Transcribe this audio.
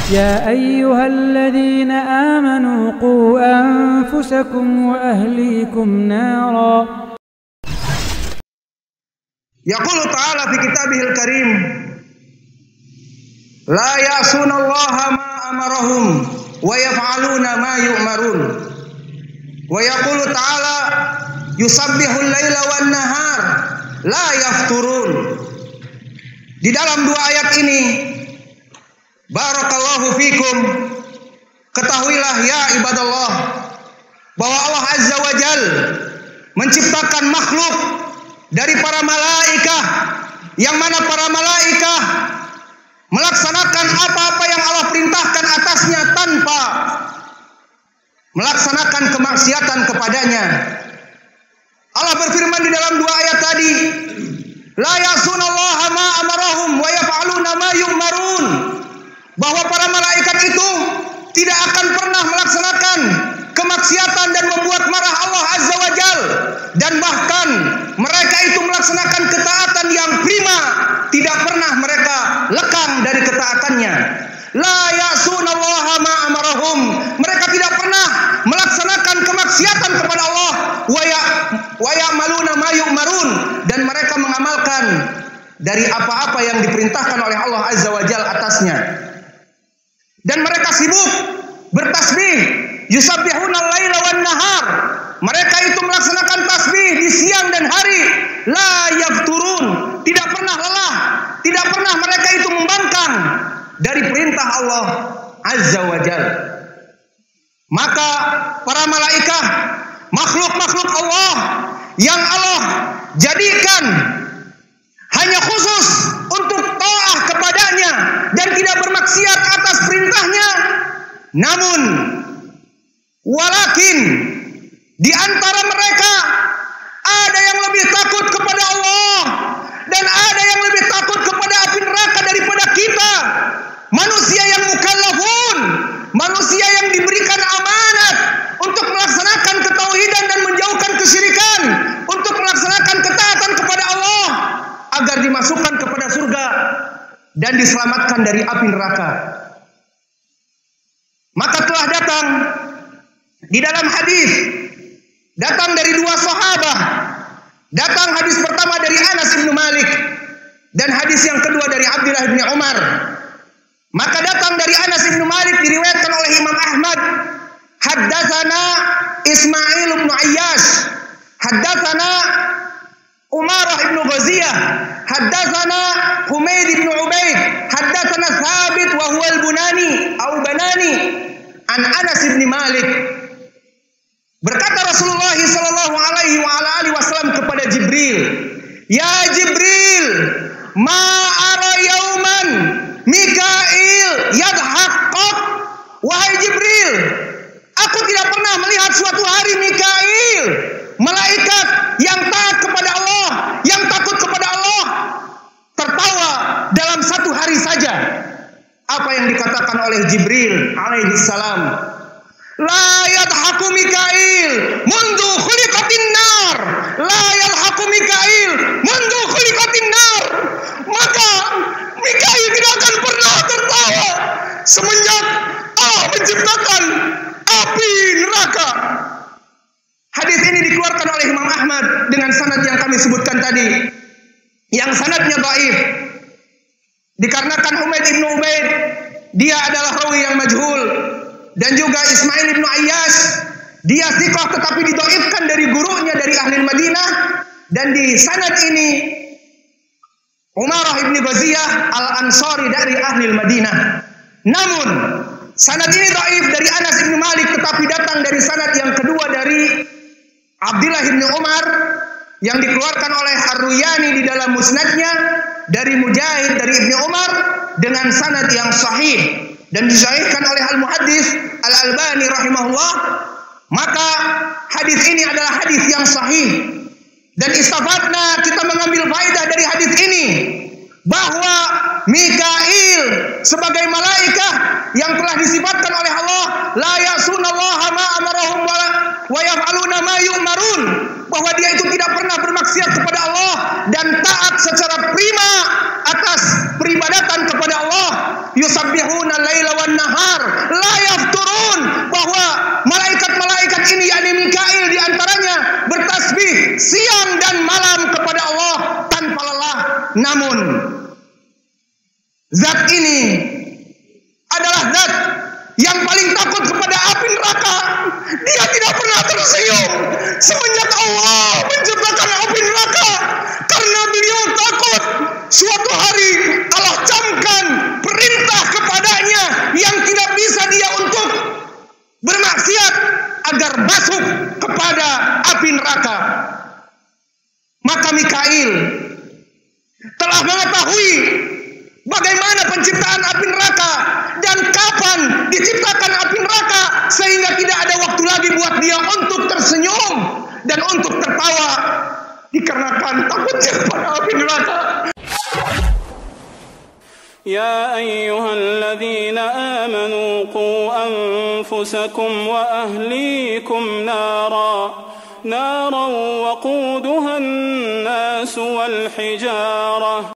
يا أيها الذين آمنوا قوا أنفسكم وأهليكم نارا. يقول تعالى في كتابه الكريم لا يعصون الله ما أمرهم ويفعلون ما يؤمرون. ويقول تعالى يسبح الليل والنهار la yafturun. Di dalam dua ayat ini barakallahu fikum, ketahuilah ya ibadallah bahwa Allah Azza wa Jal menciptakan makhluk dari para malaikah, yang mana para malaikah melaksanakan apa-apa yang Allah perintahkan atasnya tanpa melaksanakan kemaksiatan kepadanya. Allah berfirman di dalam dua ayat tadi, la ya'sunallaha ma amarahum wa yaf'aluna ma yu'marun, bahwa para malaikat itu tidak akan pernah melaksanakan kemaksiatan dan membuat marah Allah Azza wa Jal, dan bahkan mereka itu melaksanakan ketaatan yang prima, tidak pernah mereka lekang dari ketaatannya. La ya'sunallaha ma amarahum, mereka tidak pernah melaksanakan kemaksiatan kepada Allah, wa ya'maluna ma yu'marun, dan mereka mengamalkan dari apa-apa yang diperintahkan oleh Allah Azza wa Jal atasnya. Dan mereka sibuk bertasbih, yusabbihuna al-laila wan nahar, mereka itu melaksanakan tasbih di siang dan hari, la yafturun, tidak pernah lelah, tidak pernah mereka itu membangkang dari perintah Allah Azza wa Jalla. Maka para malaikat, makhluk-makhluk Allah yang Allah jadikan hanya khusus untuk taat kepadanya dan tidak bermaksiat atas perintahnya, namun walakin di antara mereka ada yang lebih takut kepada Allah dan ada yang lebih takut kepada api neraka daripada kita. Manusia yang mukallafun, manusia yang diberikan amanat untuk melaksanakan ketauhidan dan menjauhkan kesyirikan, untuk melaksanakan ketaatan kepada Allah agar dimasukkan kepada surga dan diselamatkan dari api neraka. Maka telah datang di dalam hadis, datang dari dua sahabat. Datang hadis pertama dari Anas bin Malik dan hadis yang kedua dari Abdullah bin Umar. Maka datang dari Anas bin Malik diriwayatkan oleh Imam Ahmad, haddatsana Ismail bin Ayyash, haddatsana Umarah bin Ghaziyah, haddatsana Humaid bin Ubaid, haddatsana Thabit wa huwa al-Bunani atau Banani an Anas bin Malik. Berkata Rasulullah sallallahu alaihi wa ala alihi wasallam kepada Jibril, "Ya Jibril, ma ara yauman Mikail yadhaqqaq." Wahai Jibril, aku tidak pernah melihat suatu hari Mikail, malaikat yang taat kepada Allah, yang takut kepada Allah, tertawa dalam satu hari saja. Apa yang dikatakan oleh Jibril alaihi salam? La yadhaku Mikail mundu khuliqatin nar, la yadhaku Mikail mundu khuliqatin nar. Maka Mikail tidak akan pernah tertawa semenjak Allah menciptakan api neraka. Hadis ini dikeluarkan oleh Imam Ahmad dengan sanad yang kami sebutkan tadi, yang sanadnya dhaif, dikarenakan Humaid bin Ubaid dia adalah rawi yang majhul, dan juga Ismail bin Ayyash dia thiqah tetapi didhaifkan dari gurunya dari ahli Madinah. Dan di sanad ini Umarah bin Ghaziyah al-Ansari dari ahli Madinah. Namun sanad ini dhaif dari Anas bin Malik, tetapi datang dari sanad yang kedua dari Abdullah bin Umar yang dikeluarkan oleh Ar-Ruyani di dalam musnadnya dari Mujahid dari Ibnu Umar dengan sanad yang sahih dan disahihkan oleh Al-Muhaddis Al-Albani rahimahullah. Maka hadis ini adalah hadis yang sahih, dan istafadna, kita mengambil faedah dari hadis ini bahwa Mikail sebagai malaikat yang telah disifatkan oleh Allah, la ya'sunallaha ma amarahum wa yaf'aluna ma yu'marun, bahwa dia itu tidak pernah bermaksiat kepada Allah dan taat secara prima atas peribadatan kepada Allah. Yusabbihuna al-laila wan semenjak Allah menciptakan api neraka, karena beliau takut suatu hari Allah camkan perintah kepadanya yang tidak bisa dia untuk bermaksiat agar masuk kepada api neraka. Maka Mikail telah mengetahui bagaimana penciptaan api neraka dan kapan diciptakan api neraka, sehingga tidak ada waktu lagi buat dia untuk tersenyum dan untuk tertawa dikarenakan takutnya pada api neraka. يا أيها الذين آمنوا قوا أنفسكم وأهليكم نارا وقودها الناس والحجارة